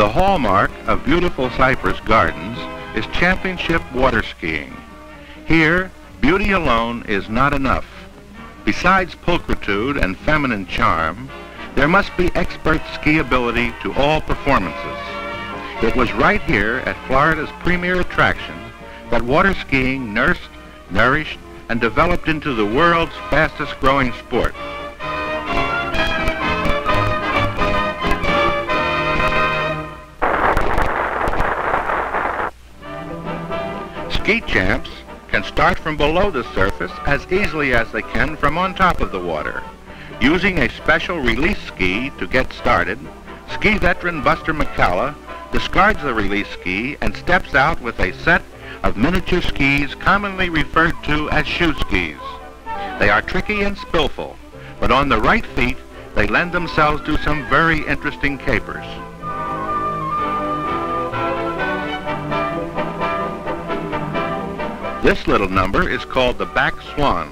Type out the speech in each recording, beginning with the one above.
The hallmark of beautiful Cypress Gardens is championship water skiing. Here, beauty alone is not enough. Besides pulchritude and feminine charm, there must be expert ski ability to all performances. It was right here at Florida's premier attraction that water skiing nursed, nourished, and developed into the world's fastest growing sport. Ski champs can start from below the surface as easily as they can from on top of the water. Using a special release ski to get started, ski veteran Buster McCullough discards the release ski and steps out with a set of miniature skis commonly referred to as shoe skis. They are tricky and skillful, but on the right feet, they lend themselves to some very interesting capers. This little number is called the back swan.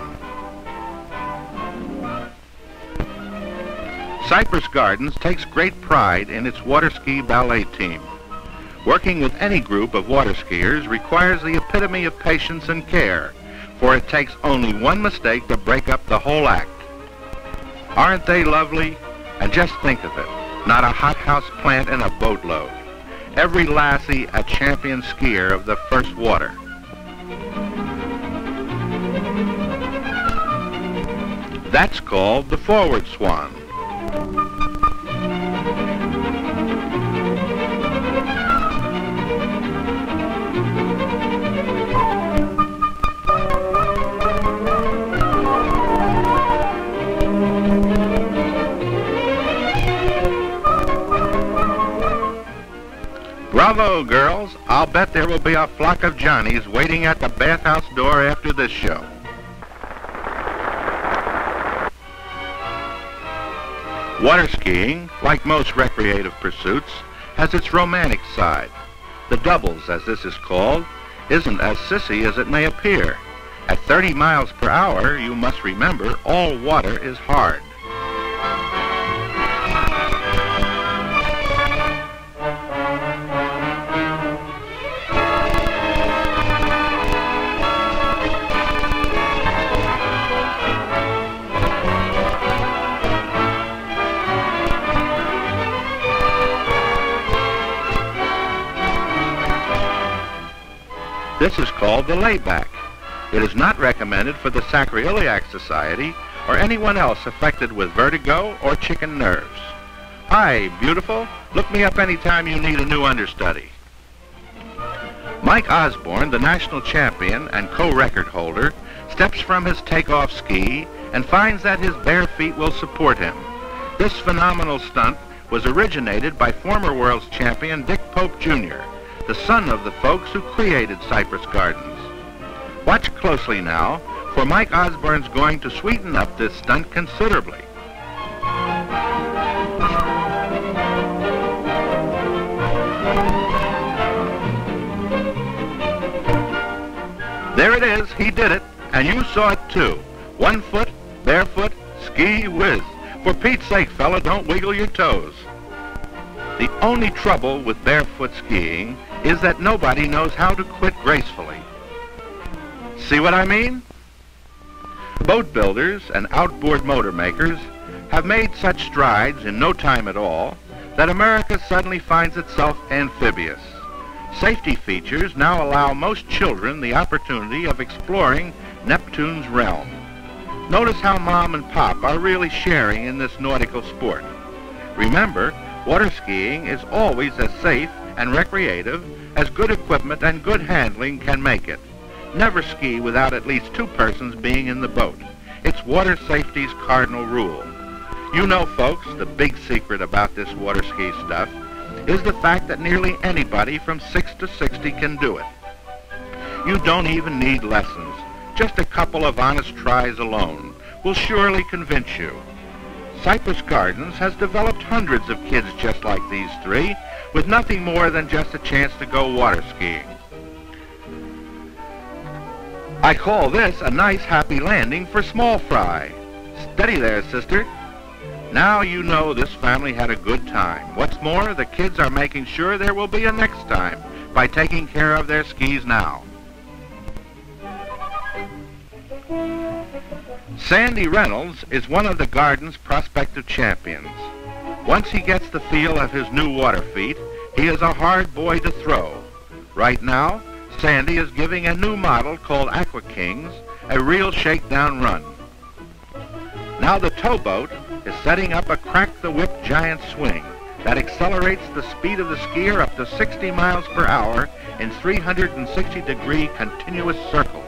Cypress Gardens takes great pride in its water ski ballet team. Working with any group of water skiers requires the epitome of patience and care, for it takes only one mistake to break up the whole act. Aren't they lovely? And just think of it, not a hothouse plant in a boatload. Every lassie a champion skier of the first water. That's called the forward swan. Bravo, girls. I'll bet there will be a flock of Johnnies waiting at the bathhouse door after this show. Water skiing, like most recreative pursuits, has its romantic side. The doubles, as this is called, isn't as sissy as it may appear. At 30 miles per hour, you must remember, all water is hard. This is called the layback. It is not recommended for the Sacroiliac Society or anyone else affected with vertigo or chicken nerves. Hi, beautiful. Look me up anytime you need a new understudy. Mike Osborne, the national champion and co-record holder, steps from his takeoff ski and finds that his bare feet will support him. This phenomenal stunt was originated by former world's champion Dick Pope Jr., the son of the folks who created Cypress Gardens. Watch closely now, for Mike Osborne's going to sweeten up this stunt considerably. There it is, he did it, and you saw it too. 1 foot, barefoot, ski whiz. For Pete's sake, fella, don't wiggle your toes. The only trouble with barefoot skiing is that nobody knows how to quit gracefully. See what I mean? Boat builders and outboard motor makers have made such strides in no time at all that America suddenly finds itself amphibious. Safety features now allow most children the opportunity of exploring Neptune's realm. Notice how Mom and Pop are really sharing in this nautical sport. Remember, water skiing is always as safe and recreative as good equipment and good handling can make it. Never ski without at least 2 persons being in the boat. It's water safety's cardinal rule. You know, folks, the big secret about this water ski stuff is the fact that nearly anybody from 6 to 60 can do it. You don't even need lessons. Just a couple of honest tries alone will surely convince you. Cypress Gardens has developed hundreds of kids just like these 3, with nothing more than just a chance to go water skiing. I call this a nice happy landing for small fry. Steady there, sister. Now you know this family had a good time. What's more, the kids are making sure there will be a next time by taking care of their skis now. Sandy Reynolds is one of the Gardens' prospective champions. Once he gets the feel of his new water feet, he is a hard boy to throw. Right now, Sandy is giving a new model called Aqua Kings a real shakedown run. Now the towboat is setting up a crack-the-whip giant swing that accelerates the speed of the skier up to 60 miles per hour in 360-degree continuous circles.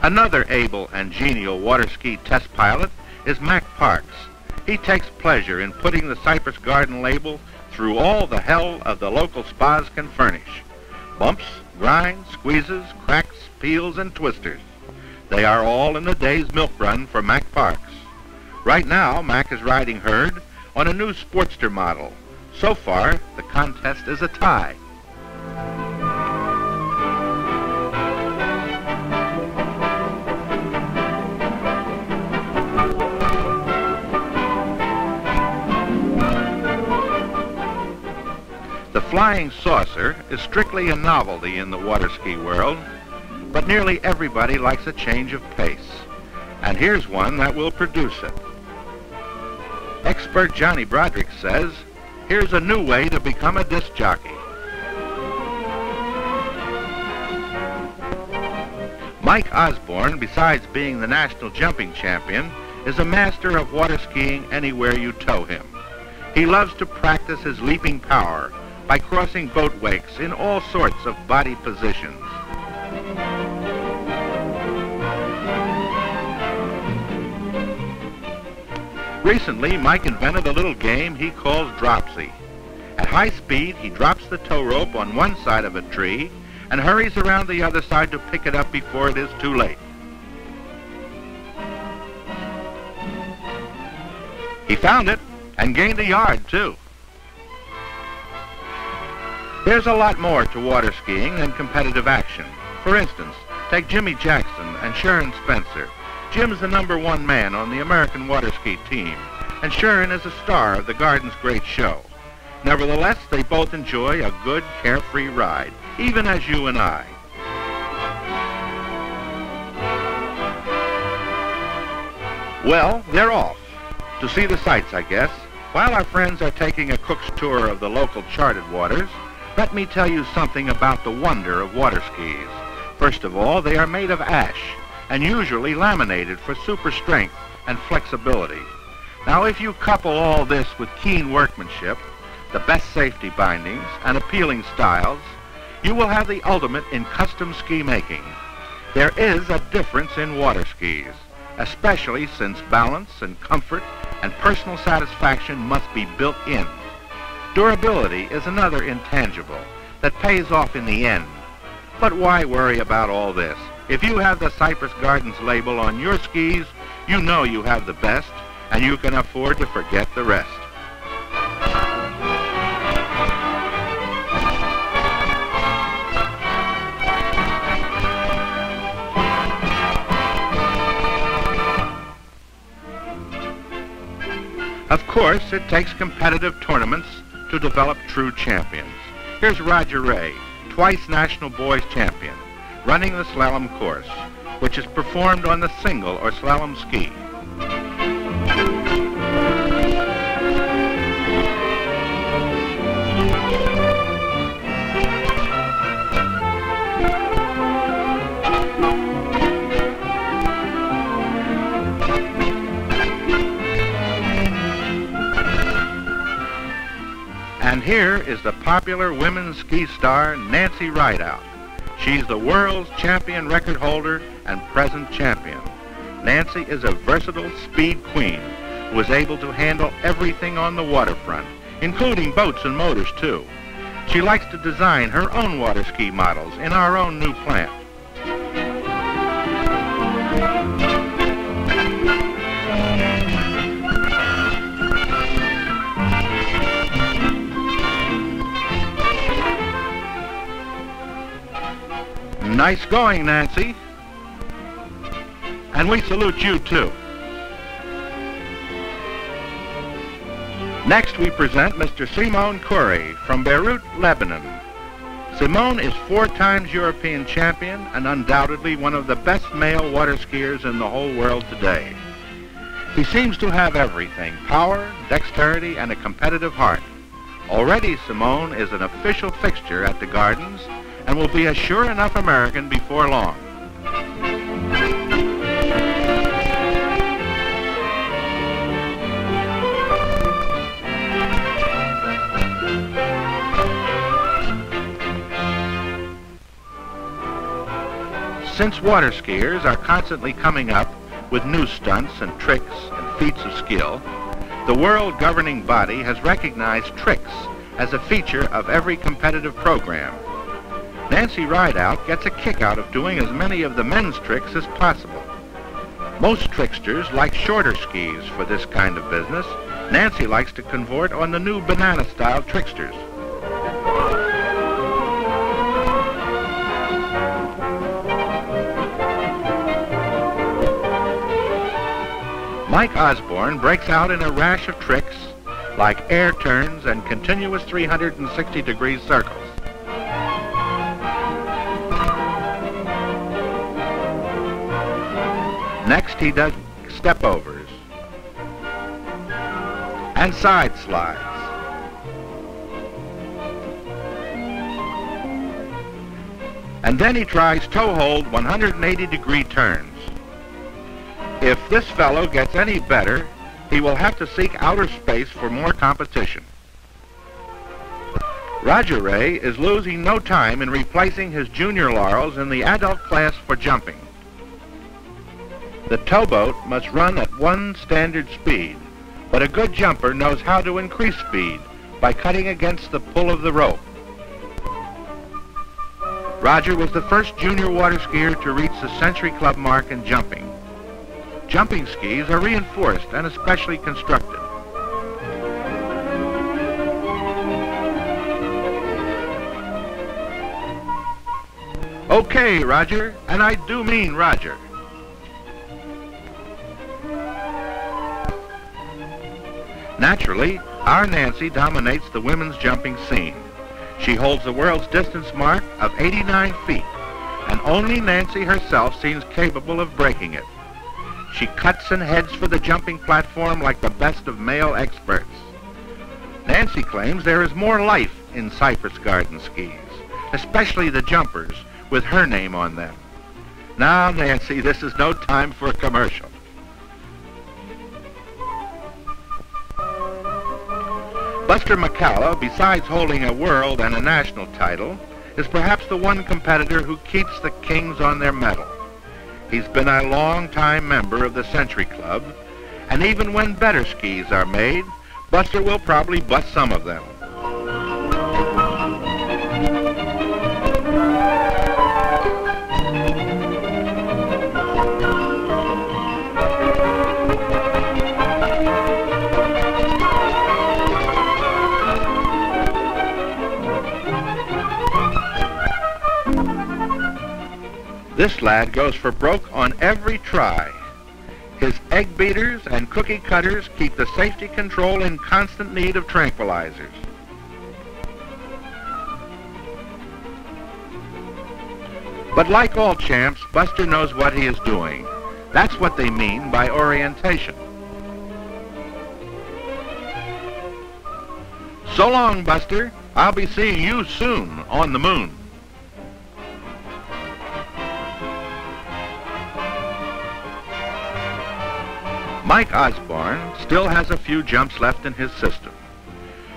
Another able and genial water ski test pilot is Mac Parks. He takes pleasure in putting the Cypress Garden label through all the hell of the local spas can furnish. Bumps, grinds, squeezes, cracks, peels, and twisters. They are all in the day's milk run for Mac Parks. Right now, Mac is riding herd on a new Sportster model. So far, the contest is a tie. The flying saucer is strictly a novelty in the water ski world, but nearly everybody likes a change of pace. And here's one that will produce it. Expert Johnny Broderick says, here's a new way to become a disc jockey. Mike Osborne, besides being the national jumping champion, is a master of water skiing anywhere you tow him. He loves to practice his leaping power by crossing boat wakes in all sorts of body positions. Recently, Mike invented a little game he calls dropsy. At high speed, he drops the tow rope on one side of a tree and hurries around the other side to pick it up before it is too late. He found it and gained a yard, too. There's a lot more to water skiing than competitive action. For instance, take Jimmy Jackson and Sharon Spencer. Jim's the #1 man on the American water ski team, and Sharon is a star of the Garden's great show. Nevertheless, they both enjoy a good, carefree ride, even as you and I. Well, they're off. To see the sights, I guess. While our friends are taking a cook's tour of the local charted waters, let me tell you something about the wonder of water skis. First of all, they are made of ash and usually laminated for super strength and flexibility. Now, if you couple all this with keen workmanship, the best safety bindings, and appealing styles, you will have the ultimate in custom ski making. There is a difference in water skis, especially since balance and comfort and personal satisfaction must be built in. Durability is another intangible that pays off in the end. But why worry about all this? If you have the Cypress Gardens label on your skis, you know you have the best, and you can afford to forget the rest. Of course, it takes competitive tournaments to develop true champions. Here's Roger Ray, twice national boys champion, running the slalom course, which is performed on the single or slalom ski. And here is the popular women's ski star, Nancy Rideout. She's the world's champion record holder and present champion. Nancy is a versatile speed queen who is able to handle everything on the waterfront, including boats and motors too. She likes to design her own water ski models in our own new plant. Nice going, Nancy. And we salute you, too. Next, we present Mr. Simon Khoury from Beirut, Lebanon. Simon is 4 times European champion and undoubtedly one of the best male water skiers in the whole world today. He seems to have everything: power, dexterity, and a competitive heart. Already, Simon is an official fixture at the Gardens and will be a sure enough American before long. Since water skiers are constantly coming up with new stunts and tricks and feats of skill, the world governing body has recognized tricks as a feature of every competitive program. Nancy Rideout gets a kick out of doing as many of the men's tricks as possible. Most tricksters like shorter skis for this kind of business. Nancy likes to convert on the new banana-style tricksters. Mike Osborne breaks out in a rash of tricks like air turns and continuous 360-degree circles. Next, he does step-overs and side slides. And then he tries toe-hold 180-degree turns. If this fellow gets any better, he will have to seek outer space for more competition. Roger Ray is losing no time in replacing his junior laurels in the adult class for jumping. The towboat must run at 1 standard speed, but a good jumper knows how to increase speed by cutting against the pull of the rope. Roger was the first junior water skier to reach the Century Club mark in jumping. Jumping skis are reinforced and especially constructed. Okay, Roger, and I do mean Roger. Naturally, our Nancy dominates the women's jumping scene. She holds the world's distance mark of 89 feet, and only Nancy herself seems capable of breaking it. She cuts and heads for the jumping platform like the best of male experts. Nancy claims there is more life in Cypress Gardens skis, especially the jumpers with her name on them. Now, Nancy, this is no time for a commercial. Buster McCalla, besides holding a world and a national title, is perhaps the one competitor who keeps the kings on their mettle. He's been a long-time member of the Century Club, and even when better skis are made, Buster will probably bust some of them. This lad goes for broke on every try. His egg beaters and cookie cutters keep the safety control in constant need of tranquilizers. But like all champs, Buster knows what he is doing. That's what they mean by orientation. So long, Buster. I'll be seeing you soon on the moon. Mike Osborne still has a few jumps left in his system.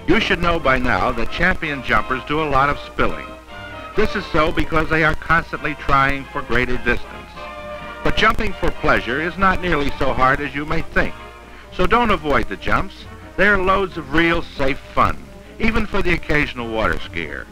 You should know by now that champion jumpers do a lot of spilling. This is so because they are constantly trying for greater distance. But jumping for pleasure is not nearly so hard as you may think. So don't avoid the jumps. They are loads of real safe fun, even for the occasional water skier.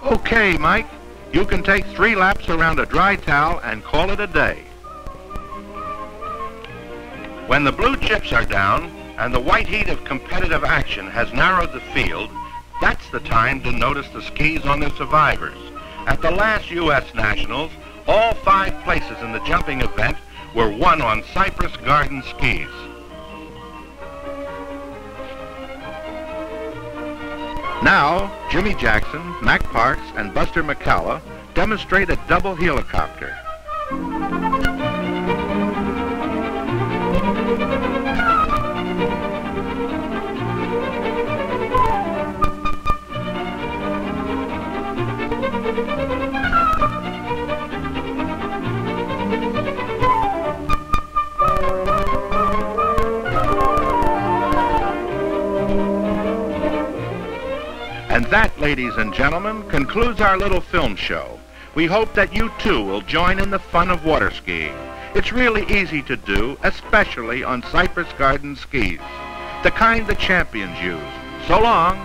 Okay, Mike, You can take 3 laps around a dry towel and call it a day. When the blue chips are down and the white heat of competitive action has narrowed the field, that's the time to notice the skis on their survivors. At the last U.S. Nationals, all 5 places in the jumping event were won on Cypress Gardens skis. Now, Jimmy Jackson, Mac Parks, and Buster McCalla demonstrate a double helicopter. And that, ladies and gentlemen, concludes our little film show. We hope that you too will join in the fun of water skiing. It's really easy to do, especially on Cypress Gardens skis, the kind the champions use. So long.